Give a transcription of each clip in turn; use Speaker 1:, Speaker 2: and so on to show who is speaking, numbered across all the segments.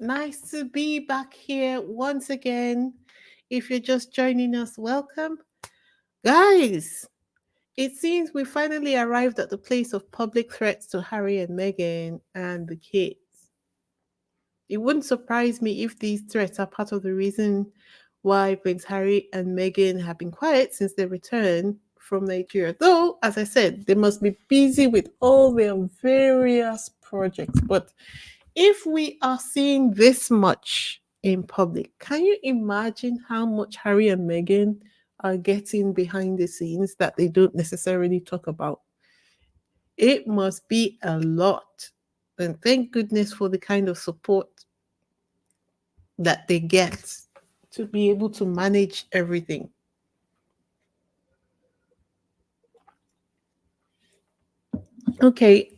Speaker 1: Nice to be back here once again. If you're just joining us, welcome. Guys, it seems we finally arrived at the place of public threats to Harry and Meghan and the kids. It wouldn't surprise me if these threats are part of the reason why Prince Harry and Meghan have been quiet since their return from Nigeria. Though, as I said, they must be busy with all their various projects. But if we are seeing this much in public, can you imagine how much Harry and Meghan are getting behind the scenes that they don't necessarily talk about? It must be a lot. And thank goodness for the kind of support that they get to be able to manage everything. Okay,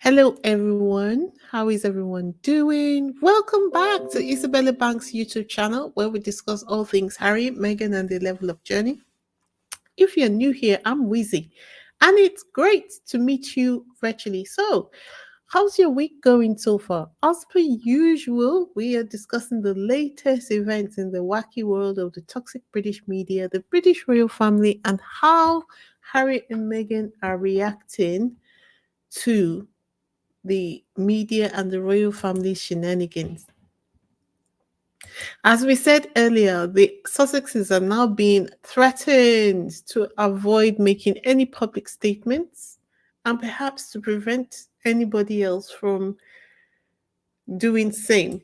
Speaker 1: hello everyone. How is everyone doing? Welcome back to Isabella Banks YouTube channel where we discuss all things Harry, Meghan, and the level of journey. If you're new here, I'm Wheezy, and it's great to meet you virtually. So, how's your week going so far? As per usual, we are discussing the latest events in the wacky world of the toxic British media, the British royal family, and how Harry and Meghan are reacting to the media and the royal family shenanigans. As we said earlier, the Sussexes are now being threatened to avoid making any public statements and perhaps to prevent anybody else from doing same.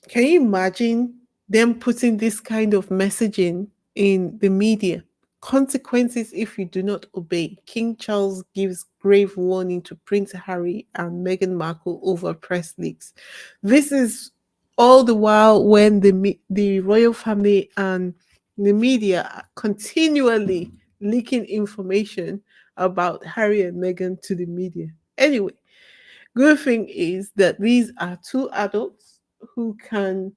Speaker 1: Can you imagine them putting this kind of messaging in the media? Consequences if you do not obey. King Charles gives grave warning to Prince Harry and Meghan Markle over press leaks. This is all the while when the royal family and the media are continually leaking information about Harry and Meghan to the media. Anyway, good thing is that these are two adults who can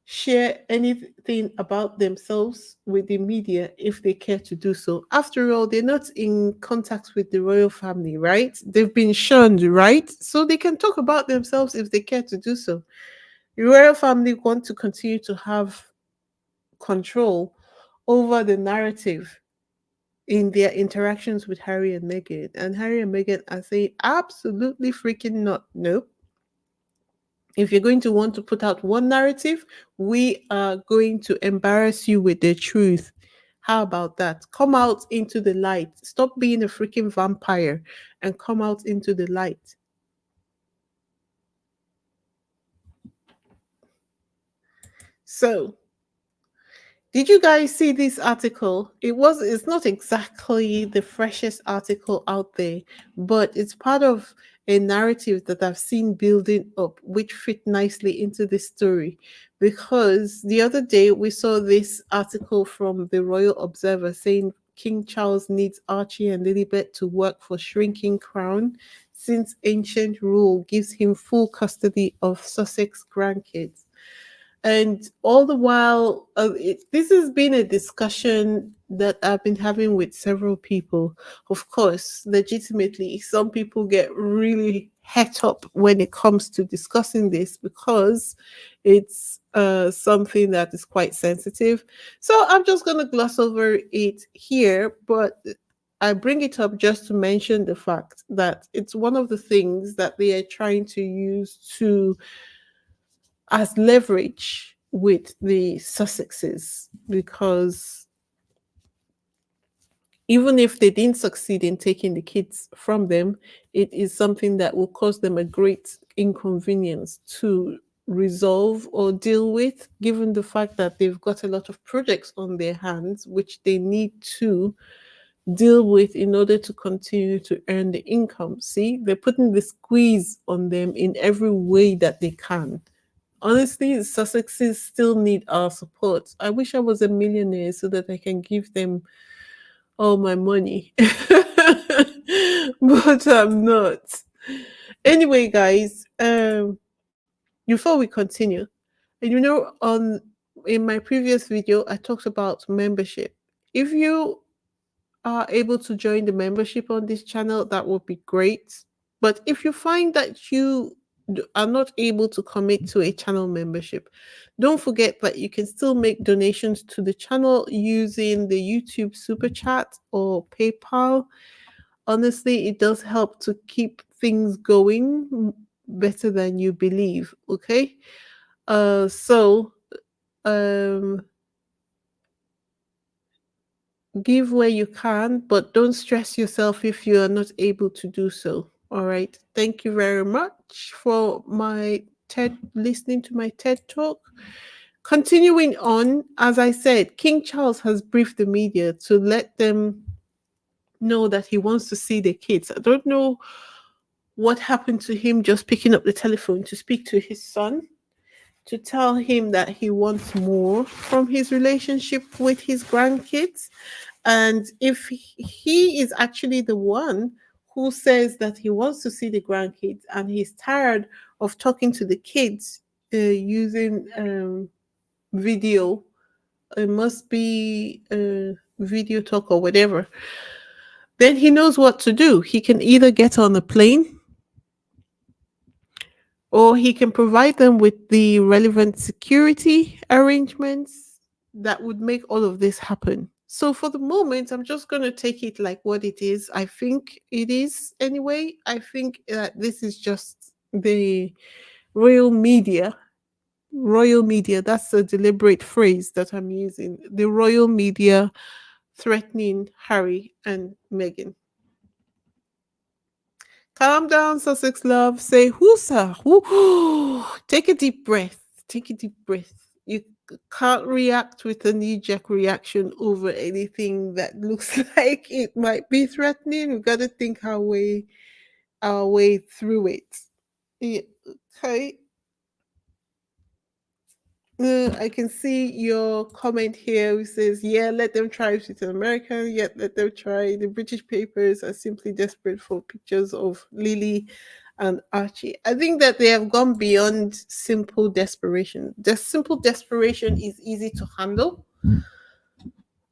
Speaker 1: share anything about themselves with the media if they care to do so. After all, they're not in contact with the royal family, right? They've been shunned, right? So they can talk about themselves if they care to do so. The royal family want to continue to have control over the narrative in their interactions with Harry and Meghan. And Harry and Meghan are saying, absolutely freaking not. Nope. If you're going to want to put out one narrative, we are going to embarrass you with the truth. How about that? Come out into the light. Stop being a freaking vampire and come out into the light. So, did you guys see this article? It's not exactly the freshest article out there, but it's part of a narrative that I've seen building up, which fit nicely into this story. Because the other day we saw this article from the Royal Observer saying King Charles needs Archie and Lilibet to work for shrinking crown since ancient rule gives him full custody of Sussex grandkids. And all the while, this has been a discussion that I've been having with several people. Of course, legitimately, some people get really het up when it comes to discussing this because it's something that is quite sensitive. So I'm just going to gloss over it here, but I bring it up just to mention the fact that it's one of the things that they are trying to use to as leverage with the Sussexes because even if they didn't succeed in taking the kids from them, it is something that will cause them a great inconvenience to resolve or deal with, given the fact that they've got a lot of projects on their hands which they need to deal with in order to continue to earn the income. See, they're putting the squeeze on them in every way that they can. Honestly, Sussexes still need our support. I wish I was a millionaire so that I can give them all my money. But I'm not. Anyway, guys, before we continue, and on in my previous video, I talked about membership. If you are able to join the membership on this channel, that would be great. But if you find that you are not able to commit to a channel membership, don't forget that you can still make donations to the channel using the YouTube super chat or PayPal. Honestly, it does help to keep things going better than you believe. Okay. So um give where you can, but don't stress yourself if you are not able to do so. All right. Thank you very much for my TED listening to my TED talk. Continuing on, as I said, King Charles has briefed the media to let them know that he wants to see the kids. I don't know what happened to him just picking up the telephone to speak to his son, to tell him that he wants more from his relationship with his grandkids. And if he is actually the one who says that he wants to see the grandkids and he's tired of talking to the kids using video, it must be video talk or whatever, then he knows what to do. He can either get on a plane or he can provide them with the relevant security arrangements that would make all of this happen. So for the moment, I'm just going to take it like what it is. I think it is anyway. I think that this is just the royal media. Royal media, that's a deliberate phrase that I'm using. The royal media threatening Harry and Meghan. Calm down, Sussex love. Say, who's sir? Who? Take a deep breath. Take a deep breath. You can't react with a knee jerk reaction over anything that looks like it might be threatening. We've got to think our way through it. Yeah, okay. I can see your comment here which says, yeah, let them try it with an American, yet let them try. The British papers are simply desperate for pictures of Lily and Archie. I think that they have gone beyond simple desperation. The simple desperation is easy to handle.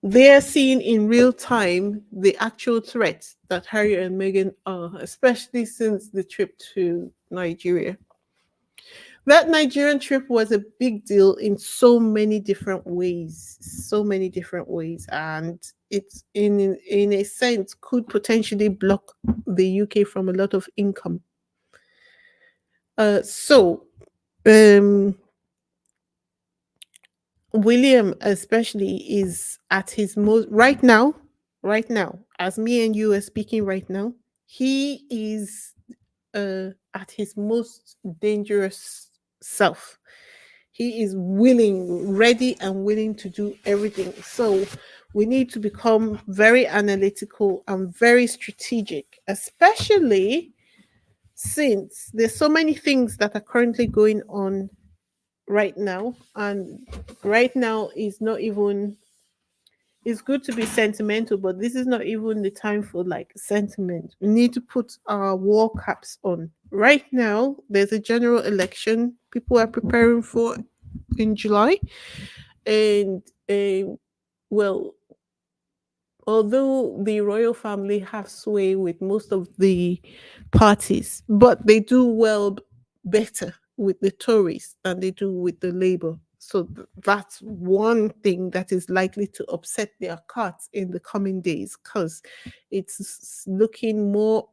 Speaker 1: They're seeing in real time the actual threats that Harry and Meghan are, especially since the trip to Nigeria. That Nigerian trip was a big deal in so many different ways, so many different ways, and it's in a sense could potentially block the UK from a lot of income. So William especially is at his most right now, as me and you are speaking right now, he is at his most dangerous self. He is willing, ready, and willing to do everything. So we need to become very analytical and very strategic, especially since there's so many things that are currently going on right now. And right now is not even, it's good to be sentimental, but this is not even the time for like sentiment. We need to put our war caps on. Right now, there's a general election people are preparing for in July. And well, although the royal family have sway with most of the parties, but they do better with the Tories than they do with the Labour. So that's one thing that is likely to upset their cards in the coming days because looking more,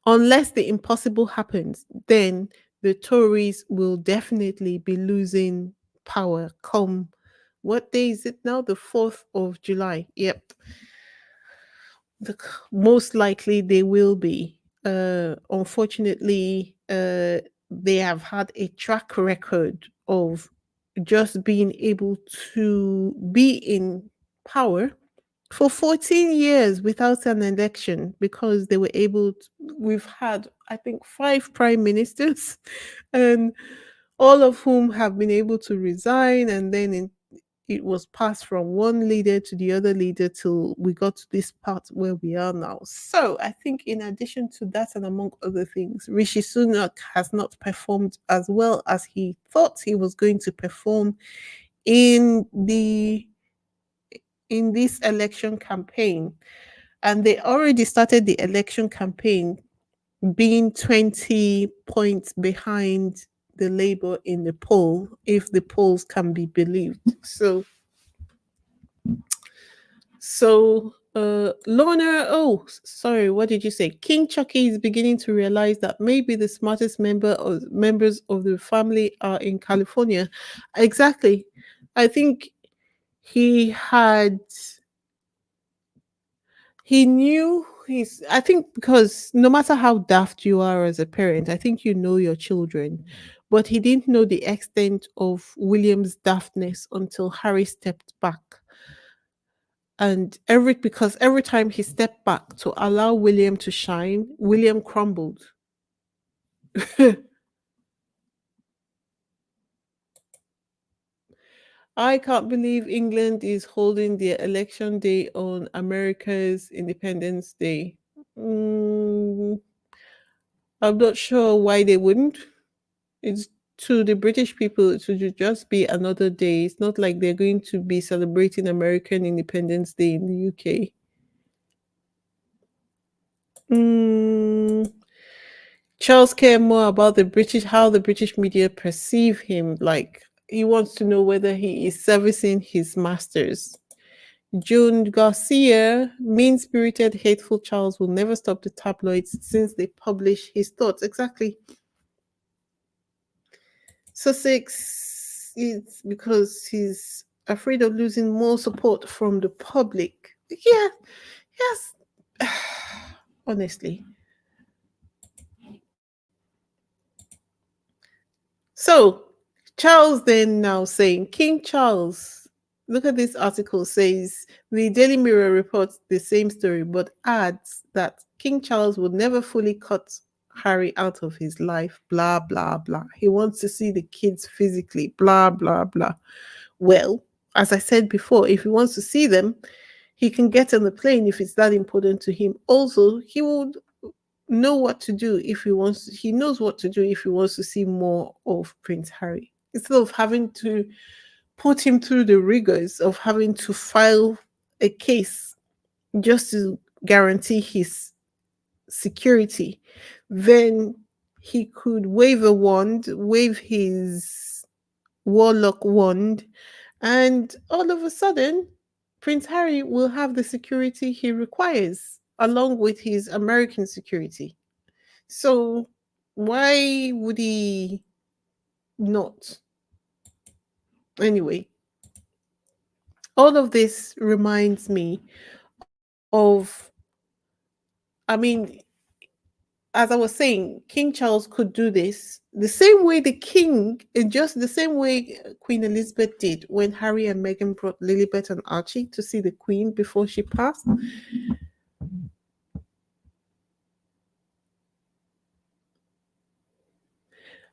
Speaker 1: unless the impossible happens, then the Tories will definitely be losing power come, what day is it now? The 4th of July. Yep. Most likely they will be. Unfortunately, they have had a track record of just being able to be in power for 14 years without an election because they were able to, we've had, I think, 5 prime ministers, and all of whom have been able to resign, and then it was passed from one leader to the other leader till we got to this part where we are now. So I think, in addition to that, and among other things, Rishi Sunak has not performed as well as he thought he was going to perform in the in this election campaign. And they already started the election campaign being 20 points behind the Labour in the poll, if the polls can be believed. Lorna, oh, sorry, what did you say? King Chucky is beginning to realize that maybe the smartest members of the family are in California. Exactly. I think he had he knew his I think because no matter how daft you are as a parent, I think you know your children. But he didn't know the extent of William's daftness until Harry stepped back. And every time he stepped back to allow William to shine, William crumbled. I can't believe England is holding their election day on America's Independence Day. Mm, I'm not sure why they wouldn't. It's to the British people, it should just be another day. It's not like they're going to be celebrating American Independence Day in the UK. Mm, Charles care more about how the British media perceive him. Like he wants to know whether he is servicing his masters. June Garcia, mean spirited, hateful Charles will never stop the tabloids since they publish his thoughts. Exactly. Sussex is because he's afraid of losing more support from the public. Yeah, yes. Honestly. So Charles then now saying, King Charles, look at this article says the Daily Mirror reports the same story, but adds that King Charles would never fully cut Harry out of his life, blah, blah, blah. He wants to see the kids physically, blah, blah, blah. Well, as I said before, if he wants to see them, he can get on the plane if it's that important to him. Also, he would know what to do if he knows what to do if he wants to see more of Prince Harry. Instead of having to put him through the rigors of having to file a case just to guarantee his security, then he could wave his warlock wand, and all of a sudden, Prince Harry will have the security he requires, along with his American security. So, why would he not? Anyway, all of this reminds me of, I mean, as I was saying, King Charles could do this the same way the king, in just the same way Queen Elizabeth did when Harry and Meghan brought Lilibet and Archie to see the Queen before she passed.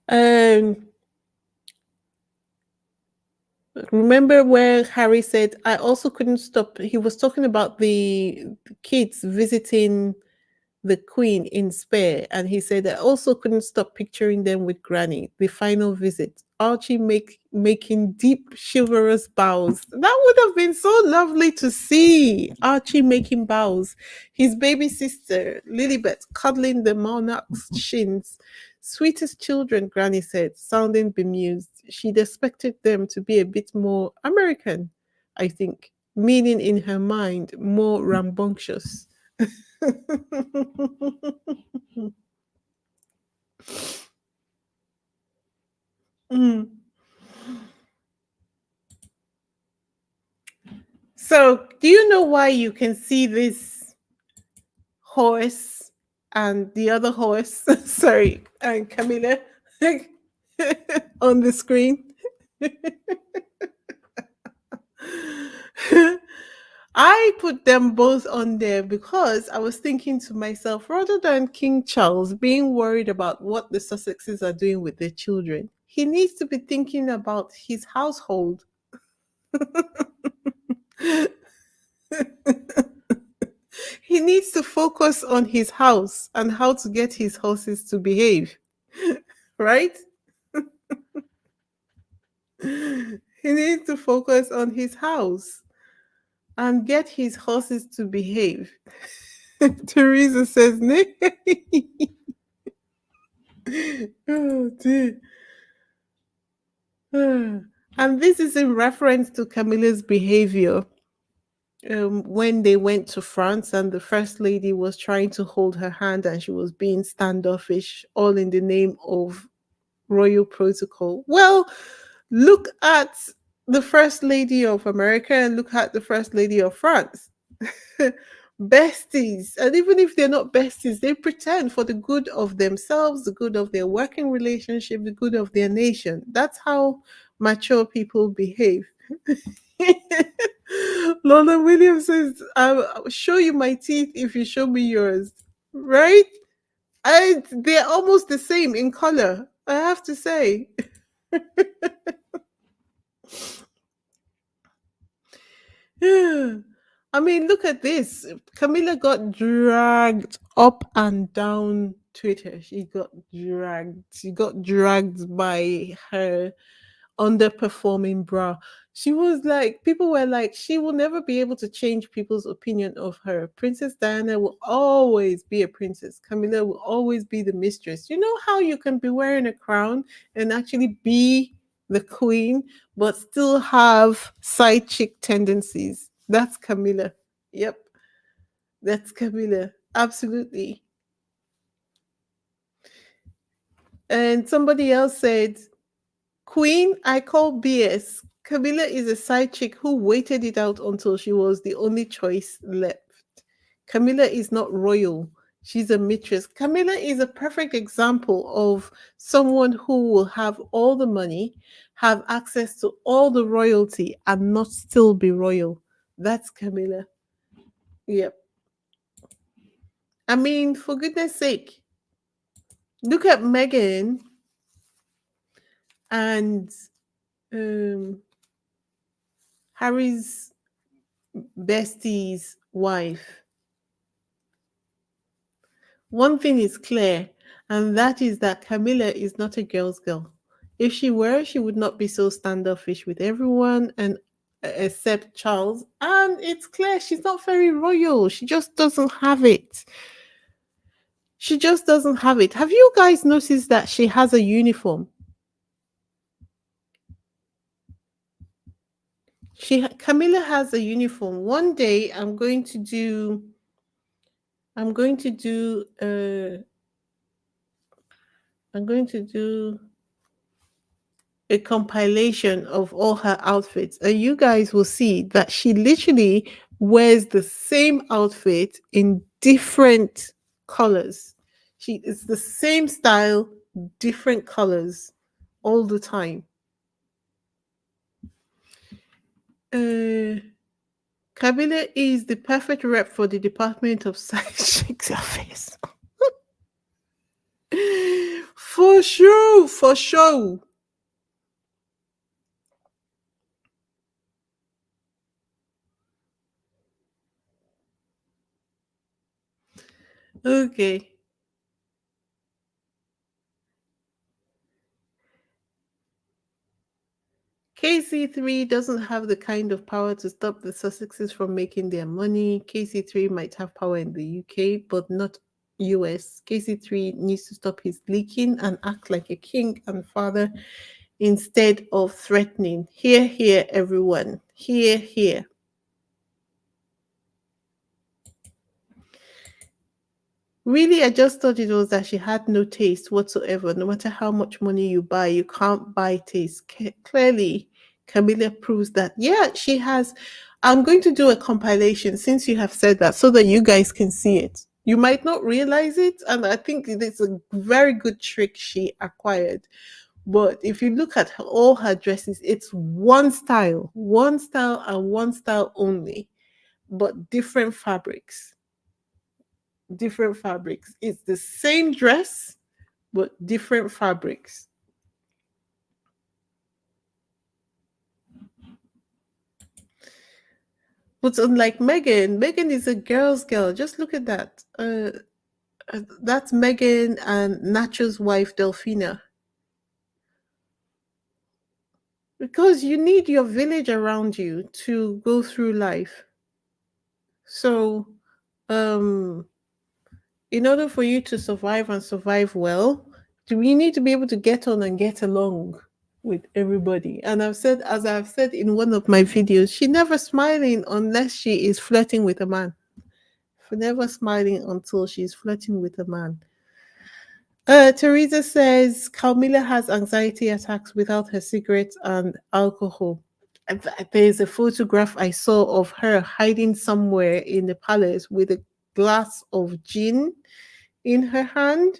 Speaker 1: Um, remember where Harry said, I also couldn't stop. He was talking about the kids visiting the Queen in Spare, and he said, I also couldn't stop picturing them with Granny, the final visit. Archie making deep, chivalrous bows. That would have been so lovely to see. Archie making bows. His baby sister, Lilibet, cuddling the monarch's shins. Sweetest children, Granny said, sounding bemused. She'd expected them to be a bit more American, I think, meaning in her mind, more rambunctious. Mm. So, do you know why you can see this horse and the other horse, sorry, and Camilla on the screen? I put them both on there because I was thinking to myself, rather than King Charles being worried about what the Sussexes are doing with their children, he needs to be thinking about his household. He needs to focus on his house and how to get his horses to behave, right? He needs to focus on his house and get his horses to behave. Teresa says, Oh dear. Ah. And this is in reference to Camilla's behavior when they went to France and the first lady was trying to hold her hand and she was being standoffish, all in the name of royal protocol. Well, look at the first lady of America and look at the first lady of France. Besties. And even if they're not besties, they pretend for the good of themselves, the good of their working relationship, the good of their nation. That's how mature people behave. Lorna Williams says, I'll show you my teeth if you show me yours. Right? They're almost the same in color, I have to say. Yeah. I mean, look at this. Camilla got dragged up and down Twitter. She got dragged. She got dragged by her underperforming bra. She was like, people were like, she will never be able to change people's opinion of her. Princess Diana will always be a princess. Camilla will always be the mistress. You know how you can be wearing a crown and actually be the queen, but still have side chick tendencies? That's Camilla. Yep, that's Camilla. Absolutely. And somebody else said, Queen, I call BS. Camilla is a side chick who waited it out until she was the only choice left. Camilla is not royal. She's a mistress. Camilla is a perfect example of someone who will have all the money, have access to all the royalty, and not still be royal. That's Camilla. Yep. I mean, for goodness sake, look at Meghan and um, Harry's bestie's wife. One thing is clear, and that is that Camilla is not a girl's girl. If she were, she would not be so standoffish with everyone and except Charles. And it's clear she's not very royal. She just doesn't have it. She just doesn't have it. Have you guys noticed that she has a uniform? Camilla has a uniform. One day I'm going to do I'm going to do a compilation of all her outfits, and you guys will see that she literally wears the same outfit in different colors. She It's the same style, different colors all the time. Uh, Camilla is the perfect rep for the Department of Science Affairs. For sure, for sure. Okay. KC3 doesn't have the kind of power to stop the Sussexes from making their money. KC3 might have power in the UK, but not US. KC3 needs to stop his leaking and act like a king and father instead of threatening. Hear, hear, everyone. Hear, hear. Really, I just thought it was that she had no taste whatsoever. No matter how much money you buy, you can't buy taste. Clearly, Camilla proves that. Yeah, she has. I'm going to do a compilation since you have said that so that you guys can see it. You might not realize it, and I think it's a very good trick she acquired. But if you look at all her dresses, it's one style, and one style only, but different fabrics. Different fabrics. It's the same dress, but different fabrics. But unlike Meghan is a girl's girl. Just look at that. That's Meghan and Nacho's wife, Delphina. Because you need your village around you to go through life. So, um, in order for you to survive and survive well, We need to be able to get on and get along with everybody. And as I've said in one of my videos, she never smiling unless she is flirting with a man. Never smiling until she's flirting with a man. Teresa says Camilla has anxiety attacks without her cigarettes and alcohol. There's a photograph I saw of her hiding somewhere in the palace with a glass of gin in her hand.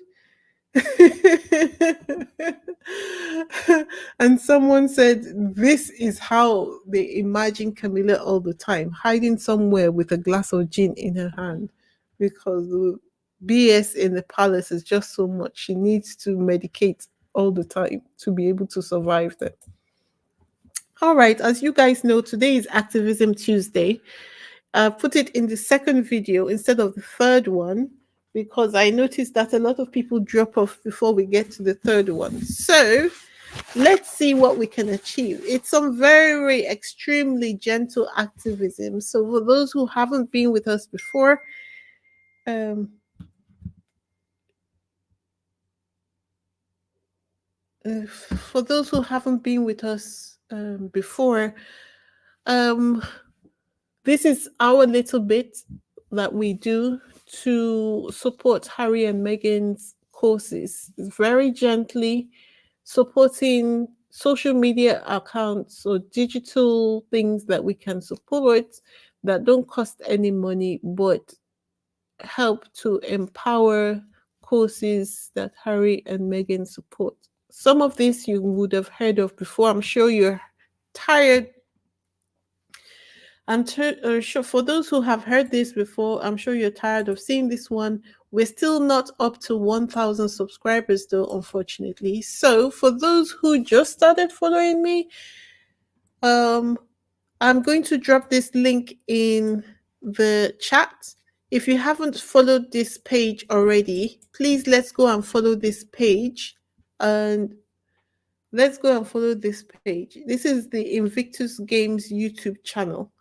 Speaker 1: And someone said this is how they imagine Camilla all the time, hiding somewhere with a glass of gin in her hand, because the BS in the palace is just so much. She needs to medicate all the time to be able to survive that. All right, as you guys know, today is Activism Tuesday. Put it in the second video instead of the third one because I noticed that a lot of people drop off before we get to the third one. So let's see what we can achieve. It's some very extremely gentle activism. So for those who haven't been with us before, um, for those who haven't been with us before, um, this is our little bit that we do to support Harry and Meghan's causes. Very gently supporting social media accounts or digital things that we can support that don't cost any money but help to empower causes that Harry and Meghan support. Some of this you would have heard of before. I'm sure you're tired. Sure for those who have heard this before, I'm sure you're tired of seeing this one. We're still not up to 1,000 subscribers, though, unfortunately. So, for those who just started following me, I'm going to drop this link in the chat. If you haven't followed this page already, please let's go and follow this page. And let's go and follow this page. This is the Invictus Games YouTube channel.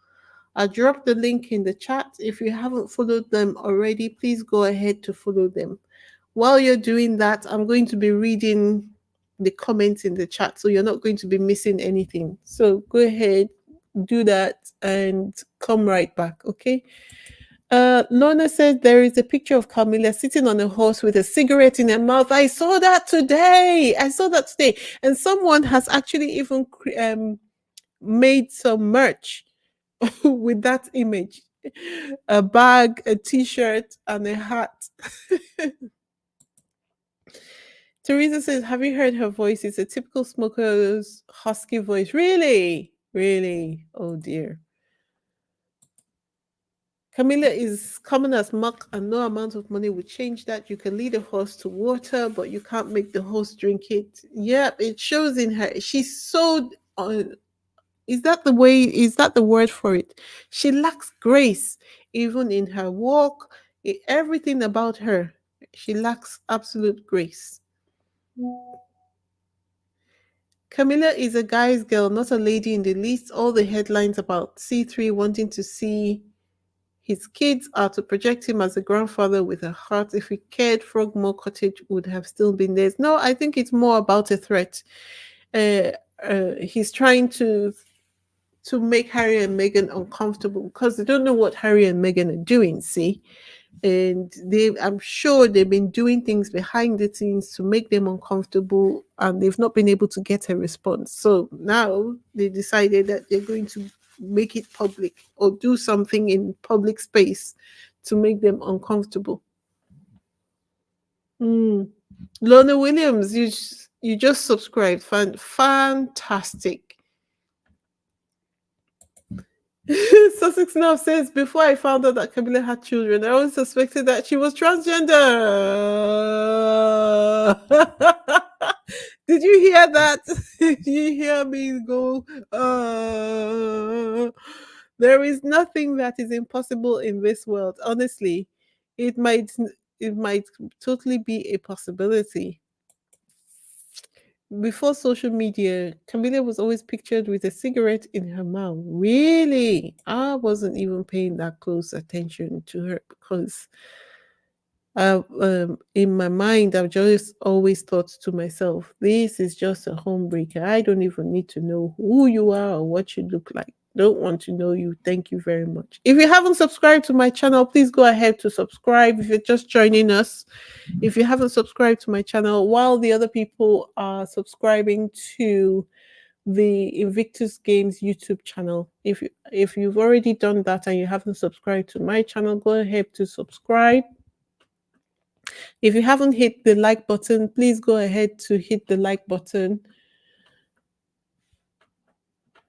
Speaker 1: I'll drop the link in the chat. If you haven't followed them already, please go ahead to follow them. While you're doing that, I'm going to be reading the comments in the chat, so you're not going to be missing anything. So go ahead, do that, and come right back, okay? Lorna said there is a picture of Camilla sitting on a horse with a cigarette in her mouth. I saw that today. And someone has actually even made some merch with that image, a bag, a t-shirt, and a hat. Teresa says, have you heard her voice? It's a typical smoker's husky voice. Really? Really? Oh dear. Camilla is common as muck, and no amount of money would change that. You can lead a horse to water, but you can't make the horse drink it. Yep, it shows in her. She's so is that the word for it? She lacks grace, even in her walk, everything about her. She lacks absolute grace. Camilla is a guy's girl, not a lady in the least. All the headlines about C3 wanting to see his kids are to project him as a grandfather with a heart. If he cared, Frogmore Cottage would have still been theirs. No, I think it's more about a threat. He's trying to make Harry and Meghan uncomfortable because they don't know what Harry and Meghan are doing, see? And I'm sure they've been doing things behind the scenes to make them uncomfortable, and they've not been able to get a response. So now they decided that they're going to make it public or do something in public space to make them uncomfortable. Lorna Williams, you just subscribed. Fantastic. Sussex now says, before I found out that Camilla had children, I always suspected that she was transgender. Did you hear that? Did you hear me go? There is nothing that is impossible in this world. Honestly, it might totally be a possibility. Before social media, Camilla was always pictured with a cigarette in her mouth. Really? I wasn't even paying that close attention to her because In my mind, I've just always thought to myself, this is just a home breaker. I don't even need to know who you are or what you look like. Don't want to know you. Thank you very much. If you haven't subscribed to my channel, please go ahead to subscribe. If you're just joining us, if you haven't subscribed to my channel, while the other people are subscribing to the Invictus Games YouTube channel, if you've already done that and you haven't subscribed to my channel, go ahead to subscribe. If you haven't hit the like button, please go ahead to hit the like button.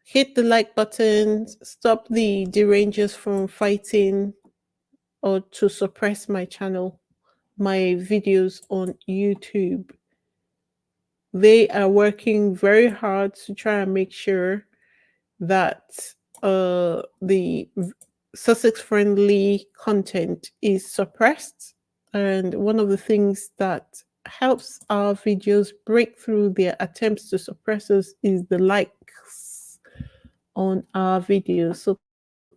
Speaker 1: Hit the like button, stop the derangers from fighting or to suppress my channel, my videos on YouTube. They are working very hard to try and make sure that the Sussex friendly content is suppressed. And one of the things that helps our videos break through their attempts to suppress us is the likes on our videos. So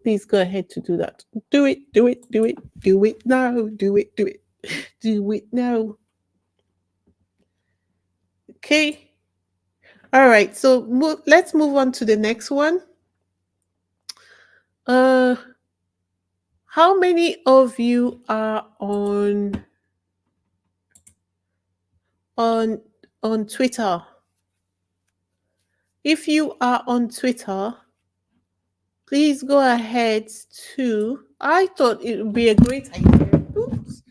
Speaker 1: please go ahead to do that. Do it, do it, do it, do it now, do it, do it, do it now. Okay. All right. So let's move on to the next one. Uh, how many of you are on on Twitter? If you are on Twitter, please go ahead to. I thought it would be a great idea. Oops.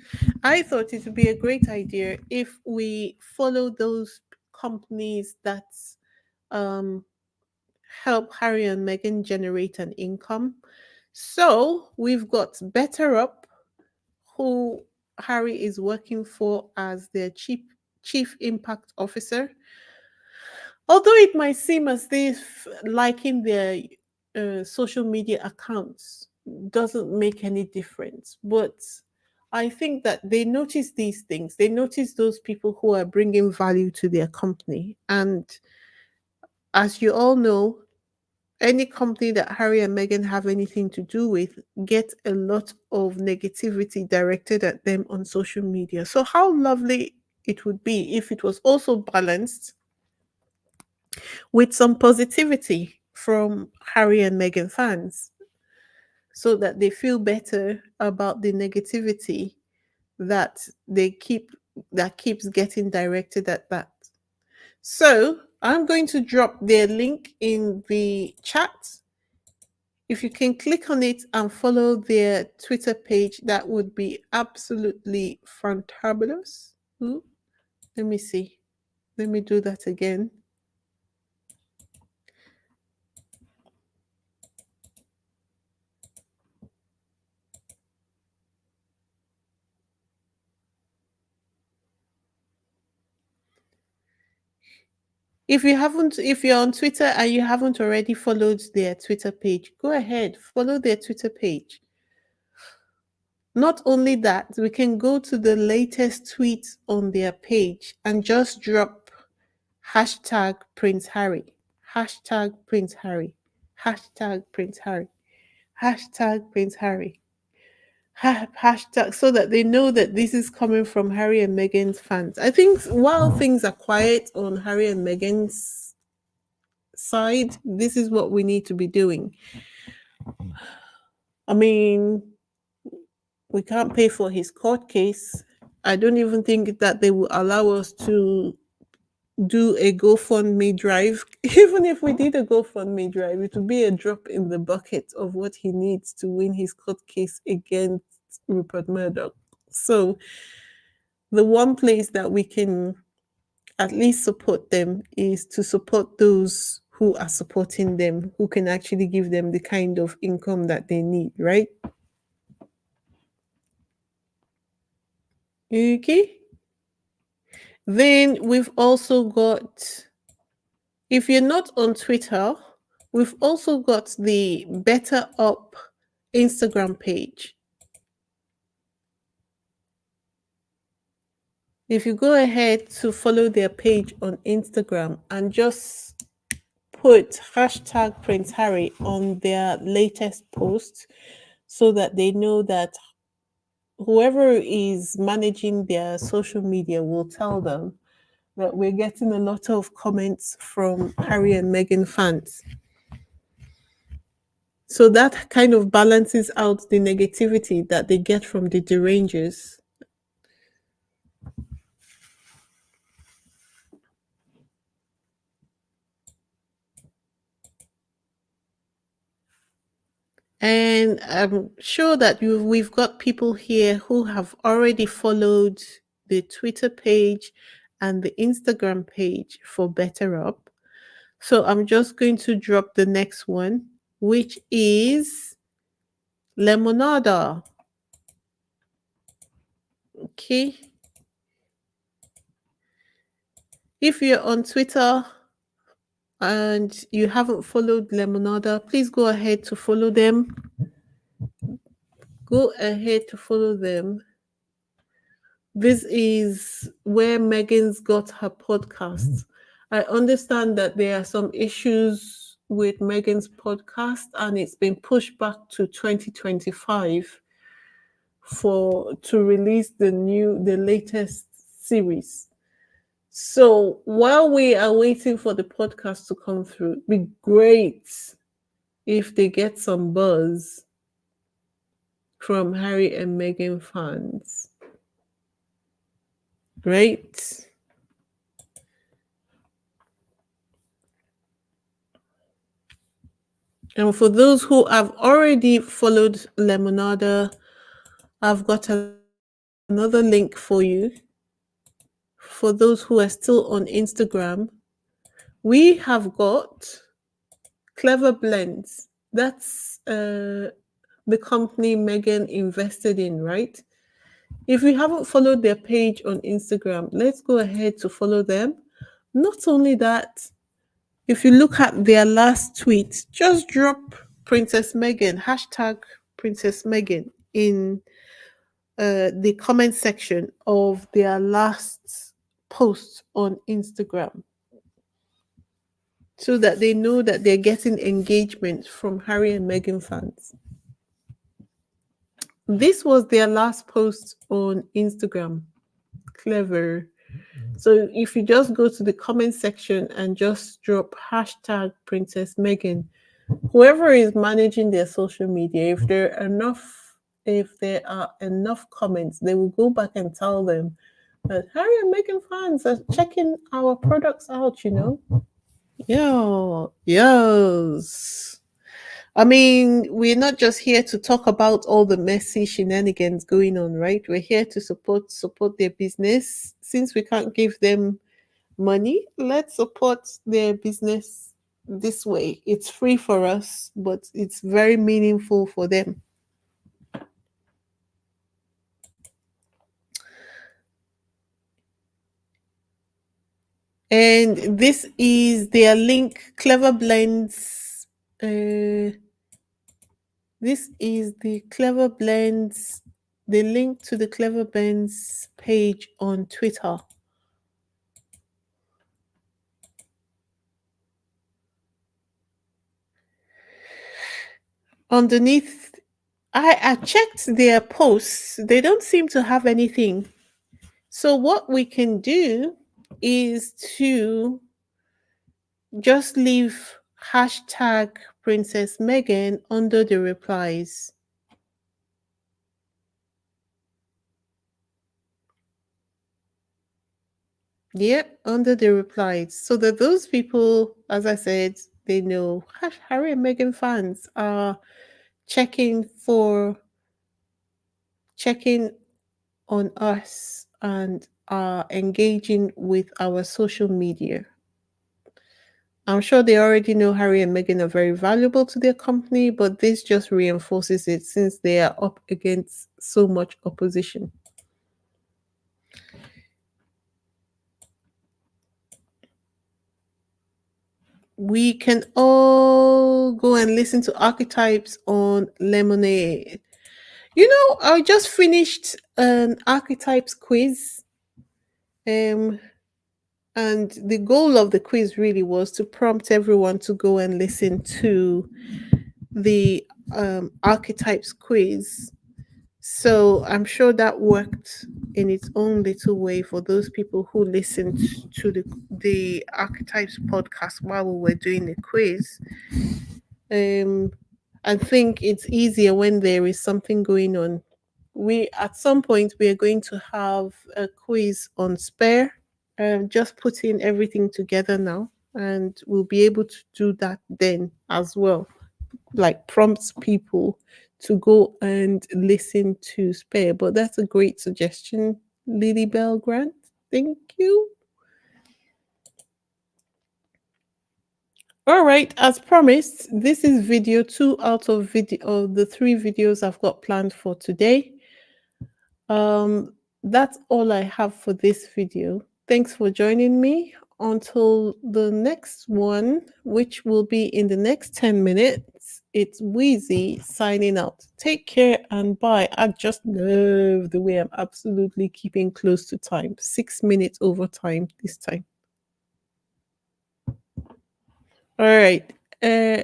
Speaker 1: I thought it would be a great idea if we follow those companies that um, help Harry and Meghan generate an income. So we've got Better Up, who Harry is working for as their chief impact officer. Although it might seem as if liking their social media accounts doesn't make any difference, but I think that they notice these things. They notice those people who are bringing value to their company. And as you all know, any company that Harry and Meghan have anything to do with get a lot of negativity directed at them on social media. So how lovely it would be if it was also balanced with some positivity from Harry and Meghan fans so that they feel better about the negativity that they keep that keeps getting directed at that. So I'm going to drop their link in the chat. If you can click on it and follow their Twitter page, that would be absolutely fantabulous. Ooh, let me see. Let me do that again. If you're on Twitter and you haven't already followed their Twitter page, go ahead, follow their Twitter page. Not only that, we can go to the latest tweet on their page and just drop hashtag Prince Harry, hashtag Prince Harry, hashtag Prince Harry, hashtag Prince Harry, hashtag, so that they know that this is coming from Harry and Meghan's fans. I think while things are quiet on Harry and Meghan's side, this is what we need to be doing. I mean, we can't pay for his court case. I don't even think that they will allow us to do a GoFundMe drive. Even if we did a GoFundMe drive, it would be a drop in the bucket of what he needs to win his court case against Rupert Murdoch. So the one place that we can at least support them is to support those who are supporting them, who can actually give them the kind of income that they need, right? Okay. Then we've also got, if you're not on Twitter, we've also got the Better Up Instagram page. If you go ahead to follow their page on Instagram and just put hashtag Prince Harry on their latest post so that they know that whoever is managing their social media will tell them that we're getting a lot of comments from Harry and Meghan fans. So that kind of balances out the negativity that they get from the derangers. And I'm sure that we've got people here who have already followed the Twitter page and the Instagram page for Better Up. So I'm just going to drop the next one, which is Lemonada. Okay. If you're on Twitter and you haven't followed Lemonada, please go ahead to follow them. Go ahead to follow them. This is where Megan's got her podcast. I understand that there are some issues with Megan's podcast and it's been pushed back to 2025 for to release the latest series. So while we are waiting for the podcast to come through, it'd be great if they get some buzz from Harry and Meghan fans. Right? And for those who have already followed Lemonada, I've got another link for you. For those who are still on Instagram, we have got Clever Blends. That's the company Megan invested in, right? If you haven't followed their page on Instagram, let's go ahead to follow them. Not only that, if you look at their last tweet, just drop Princess Meghan, hashtag Princess Meghan in the comment section of their last post on Instagram so that they know that they're getting engagement from Harry and Meghan fans. This was their last post on Instagram. Clever. So if you just go to the comment section and just drop hashtag Princess Meghan, whoever is managing their social media, if there are enough comments, they will go back and tell them that Harry and Meghan fans are checking our products out, you know. Yeah, yes. I mean, we're not just here to talk about all the messy shenanigans going on, right? We're here to support their business. Since we can't give them money, let's support their business this way. It's free for us, but it's very meaningful for them. And this is their link, Clever Blends. This is the Clever Blends, the link to the Clever Blends page on Twitter. Underneath, I checked their posts. They don't seem to have anything. So what we can do is to just leave hashtag Princess Meghan under the replies. Yep, under the replies. So that those people, as I said, they know Harry and Meghan fans are checking on us and are engaging with our social media. I'm sure they already know Harry and Meghan are very valuable to their company, but this just reinforces it since they are up against so much opposition. We can all go and listen to Archetypes on Lemonade. You know, I just finished an Archetypes quiz. And the goal of the quiz really was to prompt everyone to go and listen to the Archetypes quiz. So I'm sure that worked in its own little way for those people who listened to the Archetypes podcast while we were doing the quiz. Um, I think it's easier when there is something going on. We at some point we are going to have a quiz on spare. Just putting everything together now, and we'll be able to do that then as well. Like prompts people to go and listen to spare. But that's a great suggestion, Lily Bell Grant. Thank you. All right, as promised, this is video two out of the three videos I've got planned for today. That's all I have for this video. Thanks for joining me. Until the next one, which will be in the next 10 minutes, it's Wheezy signing out. Take care and bye. I just love the way I'm absolutely keeping close to time. 6 minutes over time this time. All right. Uh,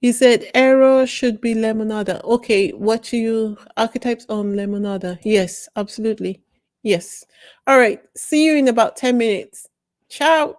Speaker 1: He said error should be lemonada. Okay, what do you archetypes on lemonada? Yes, absolutely. Yes. All right. See you in about 10 minutes. Ciao.